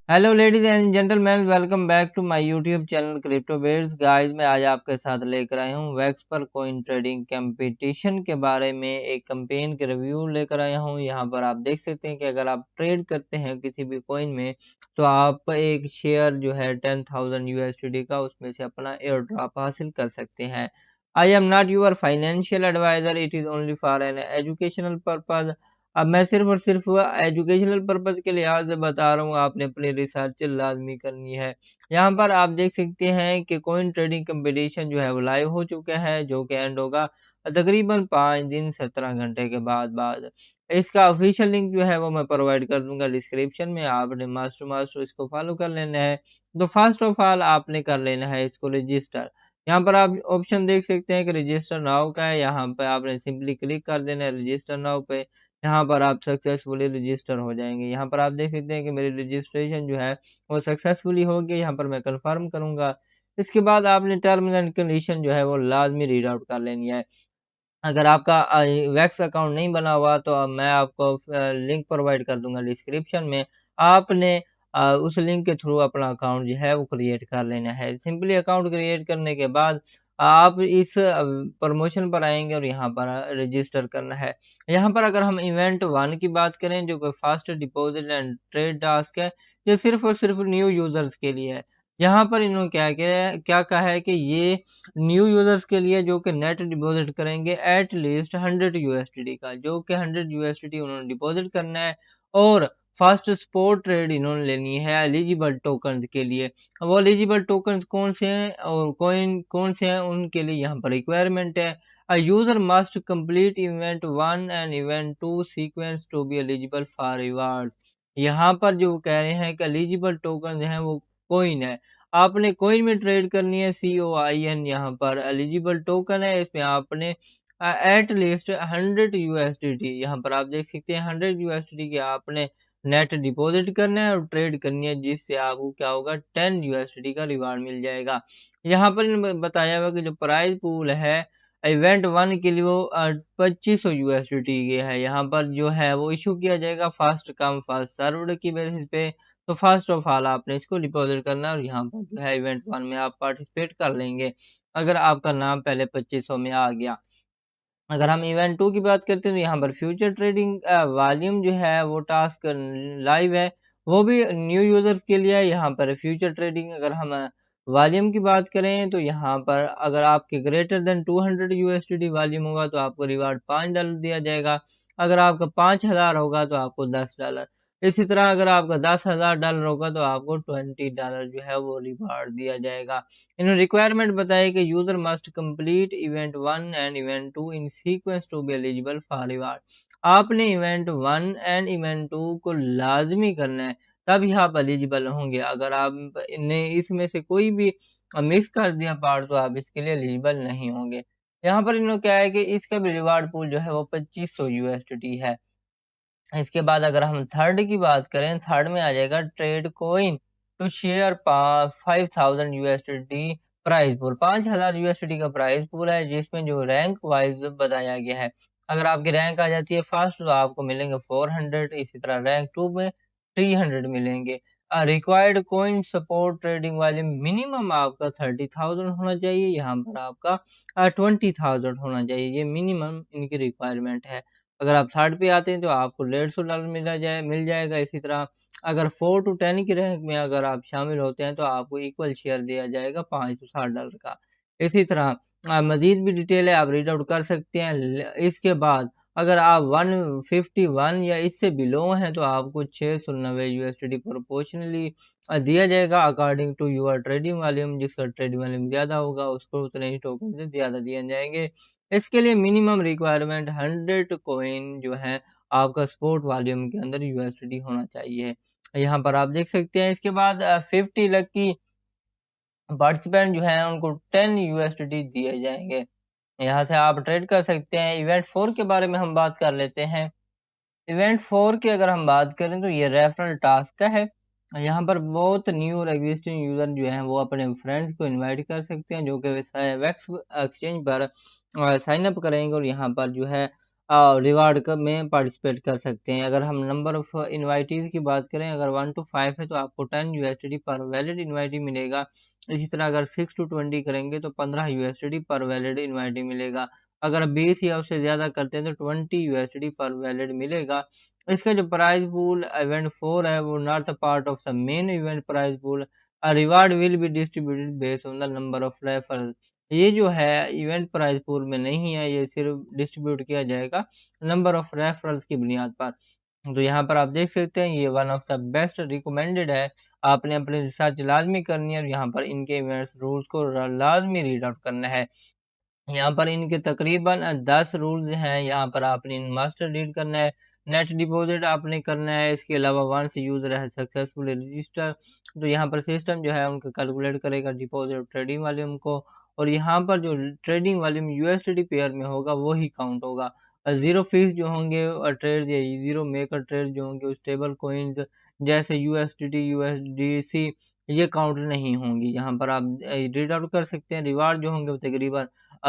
Hello ladies and gentleman, welcome back to my YouTube channel crypto bets. Guys, मैं आज आपके साथ लेकर आया हूँ वैक्स पर कॉइन ट्रेडिंग कंपटीशन के बारे में एक कैंपेन के रिव्यू लेकर आया हूँ। यहाँ पर आप देख सकते हैं कि अगर आप ट्रेड करते हैं किसी भी कॉइन में तो आप एक शेयर जो है 10,000 यूएसडी का उसमें से अपना एयर ड्रॉप हासिल कर सकते हैं। I am not your financial advisor, it is only for an educational purpose. अब मैं सिर्फ और सिर्फ एजुकेशनल पर्पज़ के लिहाज से बता रहा हूँ, आपने अपनी रिसर्च लाज़मी करनी है। यहाँ पर आप देख सकते हैं कि कॉइन ट्रेडिंग कंपटीशन जो है वो लाइव हो चुका है, जो कि एंड होगा तकरीबन 5 दिन 17 घंटे के बाद। इसका ऑफिशियल लिंक जो है वो मैं प्रोवाइड कर दूँगा डिस्क्रिप्शन में। आपने मास्टर मास्टर इसको फॉलो कर लेना है। तो फर्स्ट ऑफ ऑल आपने कर लेना है इसको रजिस्टर। यहाँ पर आप ऑप्शन देख सकते हैं कि रजिस्टर नाउ का है, यहाँ पे आपने सिंपली क्लिक कर देना है रजिस्टर नाउ पे। यहाँ पर आप सक्सेसफुली रजिस्टर हो जाएँगे। यहाँ पर आप देख सकते हैं कि मेरी रजिस्ट्रेशन जो है वो सक्सेसफुली हो गई। यहाँ पर मैं कन्फर्म करूँगा। इसके बाद आपने टर्म्स एंड कंडीशन जो है वो लाज़मी रीड आउट कर लेनी है। अगर आपका वैक्स अकाउंट नहीं बना हुआ तो मैं आपको लिंक प्रोवाइड कर दूँगा डिस्क्रिप्शन में। आपने उस लिंक के थ्रू अपना अकाउंट जो है वो क्रिएट कर लेना है। सिंपली अकाउंट क्रिएट करने के बाद आप इस प्रमोशन पर आएँगे और यहाँ पर रजिस्टर करना है। यहाँ पर अगर हम इवेंट 1 की बात करें जो कि fast deposit and trade task है, ये सिर्फ़ और सिर्फ़ न्यू यूज़र्स के लिए है। यहाँ पर इन्होंने क्या कहा है कि ये न्यू यूज़र्स के लिए जो कि नेट डिपॉज़िट करेंगे एट लीस्ट 100 यूएसडीटी का, जो कि 100 यूएसडीटी उन्होंने डिपॉज़िट करना है और फास्ट स्पॉट ट्रेड इन्होंने लेनी है एलिजिबल टोकन्स के लिए। वो एलिजिबल टोकन्स कौन से हैं और कॉइन कौन से हैं उनके लिए यहाँ पर रिक्वायरमेंट है। A user must complete event 1 and event 2 sequence to be eligible for rewards. यहाँ पर जो कह रहे हैं कि एलिजिबल टोकन्स हैं वो कॉइन है। आपने कॉइन में ट्रेड करनी है COIN, यहाँ पर एलिजिबल टोकन है, इसमें आपने एट लीस्ट 100 यूएसडीटी, यहाँ पर आप देख सकते हैं 100 यूएसडीटी के आपने नेट डिपॉजिट करना है और ट्रेड करनी है, जिससे आपको क्या होगा 10 यूएसडीटी का रिवार्ड मिल जाएगा। यहाँ पर बताया हुआ कि जो प्राइस पूल है इवेंट 1 के लिए वो 2500 यूएसडीटी के है। यहाँ पर जो है वो इशू किया जाएगा फास्ट कम फास्ट सर्व्ड की बेसिस पे। तो फर्स्ट ऑफ ऑल आपने इसको डिपॉज़िट करना है और यहाँ पर जो है इवेंट 1 में आप पार्टिसिपेट कर लेंगे, अगर आपका नाम पहले 2500 में आ गया। अगर हम इवेंट 2 की बात करते हैं तो यहाँ पर फ्यूचर ट्रेडिंग वॉल्यूम जो है वो टास्क लाइव है, वो भी न्यू यूज़र्स के लिए है। यहाँ पर फ्यूचर ट्रेडिंग अगर हम वॉल्यूम की बात करें तो यहाँ पर अगर आपके ग्रेटर देन 200 यूएसडीटी वॉल्यूम होगा तो आपको रिवार्ड $5 दिया जाएगा। अगर आपका 5000 होगा तो आपको $10। इसी तरह अगर आपका $10,000 होगा तो आपको $20 जो है वो रिवार्ड दिया जाएगा। इन्होंने रिक्वायरमेंट बताई कि user must complete event 1 and event 2 in sequence to be eligible for reward. आपने इवेंट 1 एंड इवेंट 2 को लाजमी करना है, तभी आप एलिजिबल होंगे। अगर आप ने इसमें से कोई भी मिस कर दिया पार्ट तो आप इसके लिए एलिजिबल नहीं होंगे। यहाँ पर इन्होंने क्या है कि इसका भी रिवार्ड पूल जो है वो 2500 यूएसडी है। इसके बाद अगर हम थर्ड की बात करें, थर्ड में आ जाएगा trade coin to share 5000 USD prize pool. 5000 USD का प्राइस पूल है, जिसमें जो रैंक वाइज बताया गया है। अगर आपकी रैंक आ जाती है फर्स्ट तो आपको मिलेंगे 400, इसी तरह रैंक 2 में 300 मिलेंगे। रिक्वायर्ड कॉइन सपोर्ट ट्रेडिंग वाले मिनिमम आपका 30,000 होना चाहिए, यहाँ पर आपका 20,000 होना चाहिए, ये मिनिमम इनकी रिक्वायरमेंट है। अगर आप थर्ड पे आते हैं तो आपको $150 मिल जाएगा। इसी तरह अगर 4 टू 10 की रैंक में अगर आप शामिल होते हैं तो आपको इक्वल शेयर दिया जाएगा $560 का। इसी तरह मज़ीद भी डिटेल है, आप रीड आउट कर सकते हैं। इसके बाद अगर आप 151 या इससे बिलो हैं तो आपको 690 यूएसडी प्रोपोर्शनली दिया जाएगा according to your trading volume. जिसका ट्रेडिंग वॉल्यूम ज़्यादा होगा उसको उतने ही टोकन से ज़्यादा दिए जाएंगे। इसके लिए मिनिमम रिक्वायरमेंट 100 कॉइन जो है आपका स्पोर्ट वॉल्यूम के अंदर यूएसडी होना चाहिए। यहाँ पर आप देख सकते हैं। इसके बाद 50 लकी पार्टिसिपेंट जो हैं उनको 10 यूएसडी दिए जाएंगे। यहाँ से आप ट्रेड कर सकते हैं। इवेंट 4 के बारे में हम बात कर लेते हैं। इवेंट 4 की अगर हम बात करें तो ये रेफरल टास्क का है। यहाँ पर बहुत न्यू और एग्जिस्टिंग यूज़र जो हैं वो अपने फ्रेंड्स को इनवाइट कर सकते हैं, जो कि वैक्स एक्सचेंज पर साइन अप करेंगे और यहाँ पर जो है रिवार्ड में पार्टिसिपेट कर सकते हैं। अगर हम नंबर ऑफ इन्वाइटीज़ की बात करें, अगर 1 to 5 है तो आपको 10 यूएसडी पर वैलिड इन्वाइटी मिलेगा। इसी तरह अगर 6 to 20 करेंगे तो 15 यूएसडी पर वैलिड इन्वाइटी मिलेगा। अगर 20 या उससे ज़्यादा करते हैं तो 20 यूएसडी पर वैलिड मिलेगा। इसका जो प्राइज़ पूल इवेंट 4 है वो not a part of the main event prize pool. Reward will be distributed based on the number of referral. ये जो है इवेंट प्राइज़ पूल में नहीं है, ये सिर्फ़ डिस्ट्रीब्यूट किया जाएगा नंबर ऑफ रेफरल्स की बुनियाद पर। तो यहाँ पर आप देख सकते हैं ये one of the best recommended है। आपने अपनी रिसर्च लाज़मी करनी है और यहाँ पर इनके इवेंट्स रूल्स को लाज़मी रीड आउट करना है। यहाँ पर इनके तकरीबन 10 रूल्स हैं, यहाँ पर आपने इन मस्ट रीड करना है। नेट डिपॉज़िट आपने करना है, इसके अलावा वंस यूज़र है सक्सेसफुली रजिस्टर, तो यहाँ पर सिस्टम जो है उनको कैलकुलेट करेगा डिपॉज़िट ट्रेडिंग वॉल्यूम को, और यहाँ पर जो ट्रेडिंग वॉल्यूम यूएसडी पेयर में होगा वो ही काउंट होगा। ज़ीरो फीस जो होंगे ट्रेड या ज़ीरो मेकर ट्रेड जो होंगे स्टेबल कॉइन्स जैसे यूएसडीटी, यूएसडीसी ये काउंट नहीं होंगी। यहाँ पर आप रीड आउट कर सकते हैं। रिवार्ड जो होंगे वो तकरीबन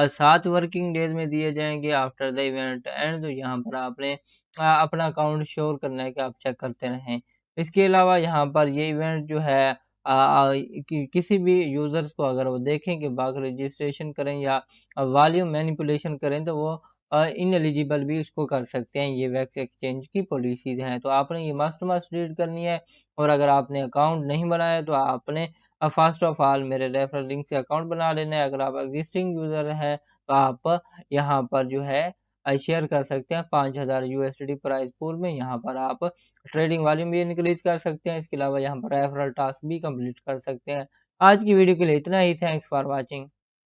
7 वर्किंग डेज़ में दिए जाएँगे आफ्टर द इवेंट एंड। तो यहाँ पर आपने अपना अकाउंट श्योर करना है कि आप चेक करते रहें। इसके अलावा यहाँ पर ये इवेंट जो है किसी भी यूज़र्स को अगर वो देखें कि बाग रजिस्ट्रेशन करें या वॉल्यूम मैनिपुलेशन करें तो वो इनएलिजिबल भी इसको कर सकते हैं। ये वैक्स एक्सचेंज की पॉलिसीज़ हैं। तो आपने ये मस्ट मस्ट रीड करनी है, और अगर आपने अकाउंट नहीं बनाया तो आपने फर्स्ट ऑफ ऑल मेरे रेफरल लिंक से अकाउंट बना लेना है। अगर आप एक्जिस्टिंग यूज़र हैं तो आप यहाँ पर जो है शेयर कर सकते हैं 5000 यूएसडी प्राइस पूल में। यहाँ पर आप ट्रेडिंग वॉल्यूम भी इंक्रीज़ कर सकते हैं। इसके अलावा यहाँ पर रेफरल टास्क भी कंप्लीट कर सकते हैं। आज की वीडियो के लिए इतना ही। Thanks for watching.